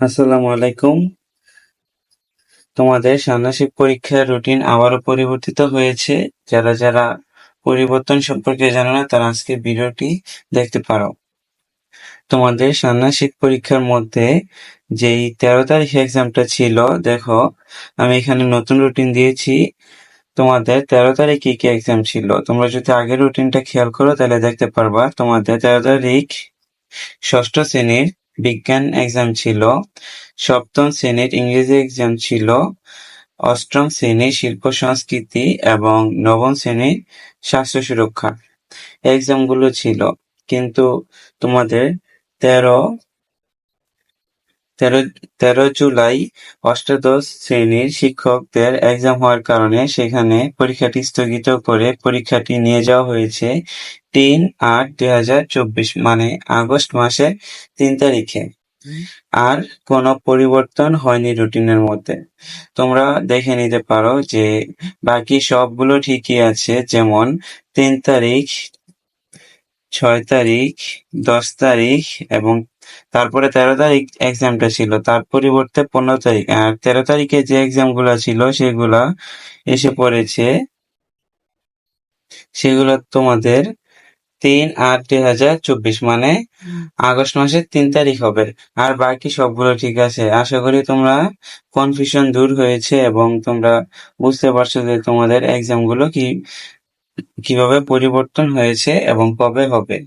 আসসালামু আলাইকুম। তোমাদের ষান্মাসিক পরীক্ষার রুটিন আবারও পরিবর্তিত হয়েছে। যারা পরিবর্তন সম্পর্কে জানো না তারা আজকে ভিডিওটি দেখতে পারো। তোমাদের ষান্মাসিক পরীক্ষার মধ্যে যেই 13 তারিখে এক্সামটা ছিল, দেখো আমি এখানে নতুন রুটিন দিয়েছি। তোমাদের 13 তারিখ কি এক্সাম ছিল, তোমরা যদি আগের রুটিনটা খেয়াল করো তাহলে দেখতে পারবা। তোমাদের 13 তারিখ ষষ্ঠ শ্রেণীর বিজ্ঞান এক্সাম ছিল, সপ্তম শ্রেণীর ইংরেজি এক্সাম ছিল, অষ্টম শ্রেণীর শিল্প সংস্কৃতি এবং নবম শ্রেণীর স্বাস্থ্য সুরক্ষা এক্সামগুলো ছিল। কিন্তু তোমাদের তেরো তেরো 13 জুলাই অষ্টাদশ শ্রেণীর শিক্ষকদের এক্সাম হওয়ার কারণে সেখানে পরীক্ষাটি স্থগিত করে পরীক্ষাটি নিয়ে যাওয়া হয়েছে 3/8/2024 মানে আগস্ট মাসের 3 তারিখে। আর কোনো পরিবর্তন হয়নি রুটিনের মধ্যে। তোমরা দেখে নিতে পারো যে বাকি সবগুলো ঠিকই আছে, যেমন 3 তারিখ, 6 তারিখ, 10 তারিখ এবং তারপরে 13 তারিখ এক্সামটা ছিল, তার পরিবর্তে 15 তারিখ। আর 13 তারিখে যে এক্সামগুলো ছিল সেগুলা এসে পড়েছে, সেগুলো তোমাদের 3/8/2024 মানে আগস্ট মাসের 3 তারিখ হবে। আর বাকি সবগুলো ঠিক আছে। আশা করি তোমরা কনফিউশন দূর হয়েছে এবং তোমরা বুঝতে পারছো যে তোমাদের এক্সামগুলো কিভাবে পরিবর্তন হয়েছে এবং কবে হবে।